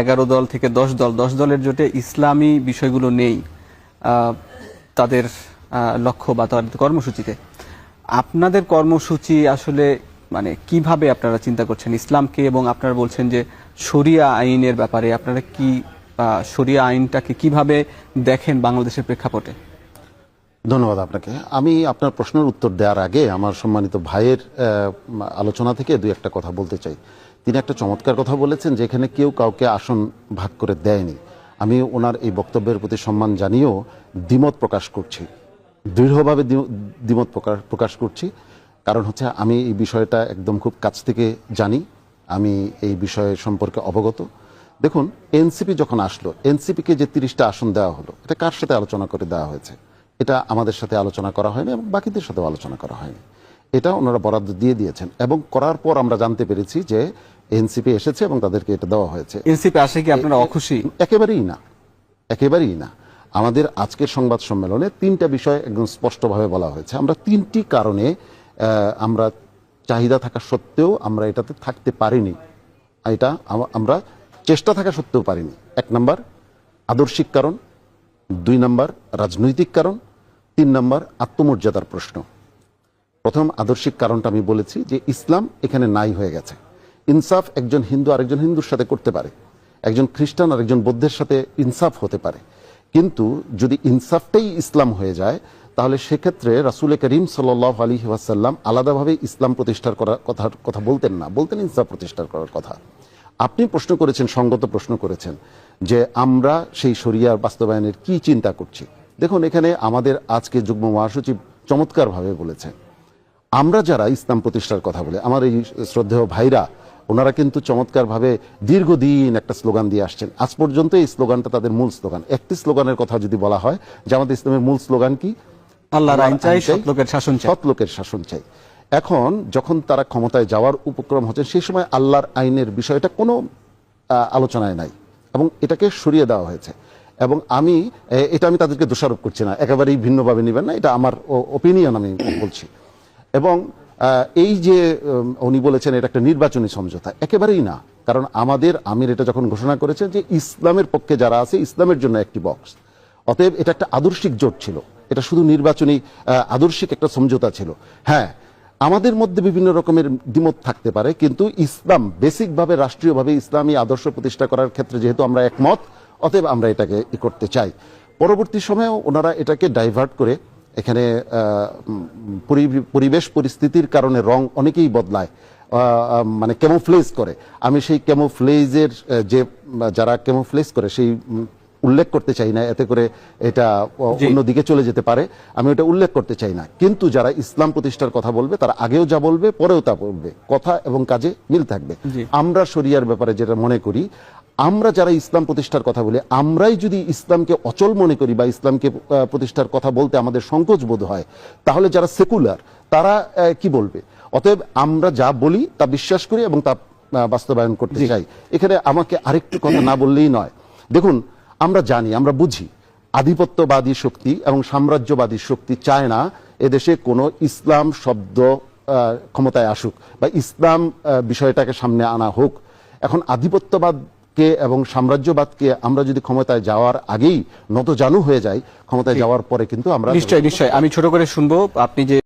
11 দল থেকে 10 দলের জোটে ইসলামী বিষয়গুলো নেই তাদের লক্ষ্য বা তাদের কর্মসূচিতে। আপনাদের কর্মসূচি আসলে মানে কিভাবে আপনারা চিন্তা করছেন ইসলামকে, এবং আপনারা বলছেন যে শরিয়া আইনের ব্যাপারে আপনারা কি শরিয়া আইনটাকে কিভাবে দেখেন বাংলাদেশের প্রেক্ষাপটে? ধন্যবাদ আপনাকে। আমি আপনার প্রশ্নের উত্তর দেওয়ার আগে আমার সম্মানিত ভাইয়ের আলোচনা থেকে দুই একটা কথা বলতে চাই। তিনি একটা চমৎকার কথা বলেছেন যে এখানে কেউ কাউকে আসন ভাগ করে দেয়নি। আমি ওনার এই বক্তব্যের প্রতি সম্মান জানিয়েও দ্বিমত প্রকাশ করছি, দৃঢ়ভাবে দ্বিমত প্রকাশ করছি। কারণ হচ্ছে আমি এই বিষয়টা একদম খুব কাছ থেকে জানি, আমি এই বিষয় সম্পর্কে অবগত। দেখুন, এনসিপি যখন আসলো, এনসিপিকে যে 30টা আসন দেওয়া হলো, এটা কার সাথে আলোচনা করে দেওয়া হয়েছে? এটা আমাদের সাথে আলোচনা করা হয়নি এবং বাকিদের সাথেও আলোচনা করা হয়নি। এটা ওনারা বরাদ্দ দিয়ে দিয়েছেন এবং করার পর আমরা জানতে পেরেছি যে এনসিপি এসেছে এবং তাদেরকে এটা দেওয়া হয়েছে। এনসিপি আসে কি আপনারা অখুশি? একেবারেই না, একেবারেই না। আমাদের আজকের সংবাদ সম্মেলনে 3টা বিষয় একদম স্পষ্টভাবে বলা হয়েছে। আমরা 3টি কারণে আমরা চাহিদা থাকা সত্ত্বেও আমরা এটাতে থাকতে পারিনি, এটা আমরা চেষ্টা থাকা সত্ত্বেও পারিনি। 1 নম্বর আদর্শিক কারণ, 2 নম্বর রাজনৈতিক কারণ, 3 নম্বর আত্মমর্যাদার প্রশ্ন। প্রথম আদর্শিক কারণটা আমি বলেছি যে ইসলাম এখানে নাই হয়ে গেছে। ইনসাফ একজন হিন্দু আরেকজন হিন্দুর সাথে করতে পারে, একজন খ্রিস্টান আরেকজন বৌদ্ধের সাথে ইনসাফ হতে পারে, কিন্তু যদি ইনসাফটাই ইসলাম হয়ে যায় তাহলে সেক্ষেত্রে রাসূল করিম সাল্লাল্লাহু আলাইহি ওয়াসাল্লাম আলাদাভাবে ইসলাম প্রতিষ্ঠার কথা বলতেন না, বলতেন ইনসাফ প্রতিষ্ঠা করার কথা। আপনি প্রশ্ন করেছেন, সঙ্গত প্রশ্ন করেছেন যে আমরা সেই শরিয়ার বাস্তবায়নের কি চিন্তা করছি। দেখুন, এখানে আমাদের আজকে যুগ্ম মহাসচিব চমৎকারভাবে বলেছেন, আমরা যারা ইসলাম প্রতিষ্ঠার কথা বলে, আমার এই শ্রদ্ধেয় ভাইরা ওনারা কিন্তু চমৎকারভাবে দীর্ঘদিন একটা স্লোগান দিয়ে আসছেন। আজ পর্যন্ত এই স্লোগানটা তাদের মূল স্লোগান। একটি স্লোগানের কথা যদি বলা হয়, জামাত ইসলামের মূল স্লোগান কি? আল্লাহর আইন চাই, সৎ লোকের শাসন চাই। সৎ লোকের শাসন চাই। এখন যখন তারা ক্ষমতায় যাওয়ার উপক্রম হচ্ছে, সেই সময় আল্লাহর আইনের বিষয়টা কোনো আলোচনায় নাই এবং এটাকে সরিয়ে দেওয়া হয়েছে। এবং আমি তাদেরকে দোষারোপ করছি না, একেবারেই ভিন্নভাবে নেবেন না, এটা আমার ওপিনিয়ন আমি বলছি। এবং এই যে উনি বলেছেন এটা একটা নির্বাচনী সমঝোতা, একেবারেই না। কারণ আমাদের আমির এটা যখন ঘোষণা করেছে যে ইসলামের পক্ষে যারা আছে ইসলামের জন্য একটি বক্স, অতএব এটা একটা আদর্শিক জোট ছিল, এটা শুধু নির্বাচনী আদর্শিক একটা সমঝোতা ছিল। হ্যাঁ, আমাদের মধ্যে বিভিন্ন রকমের দ্বিমত থাকতে পারে, কিন্তু ইসলাম বেসিকভাবে রাষ্ট্রীয়ভাবে ইসলামী আদর্শ প্রতিষ্ঠা করার ক্ষেত্রে যেহেতু আমরা একমত, অতএব আমরা এটাকে করতে চাই। পরবর্তী সময়েও ওনারা এটাকে ডাইভার্ট করে এখানে পরিবেশ পরিস্থিতির কারণে রং অনেকেই বদলায়, মানে ক্যামোফ্লেজ করে। আমি সেই ক্যামোফ্লেজের যে যারা ক্যামোফ্লেজ করে সেই উল্লেখ করতে চাই না, এতে করে এটা অন্যদিকে চলে যেতে পারে, আমি ওটা উল্লেখ করতে চাই না। কিন্তু যারা ইসলাম প্রতিষ্ঠার কথা বলবে তারা আগেও যা বলবে পরেও তা বলবে, কথা এবং কাজে মিল থাকবে। আমরা শরিয়ার ব্যাপারে যেটা মনে করি, আমরা যারা ইসলাম প্রতিষ্ঠার কথা বলি, আমরাই যদি ইসলামকে অচল মনে করি বা ইসলামকে প্রতিষ্ঠার কথা বলতে আমাদের সংকোচ বোধ হয়, তাহলে যারা সেকুলার তারা কি বলবে? অতএব আমরা যা বলি তা বিশ্বাস করি এবং তা বাস্তবায়ন করতে চাই। এখানে আমাকে আরেকটু কথা না বললেই নয়। দেখুন, আমরা জানি, আমরা বুঝি আধিপত্যবাদী শক্তি এবং সাম্রাজ্যবাদী শক্তি চায় না এদেশে কোনো ইসলাম শব্দ ক্ষমতায় আসুক বা ইসলাম বিষয়টাকে সামনে আনা হোক। এখন আধিপত্যবাদকে এবং সাম্রাজ্যবাদকে আমরা যদি ক্ষমতায় যাওয়ার আগেই নতজানু হয়ে যাই, ক্ষমতায় যাওয়ার পরে কিন্তু আমরা নিশ্চয়ই আমি ছোট করে শুনবো আপনি যে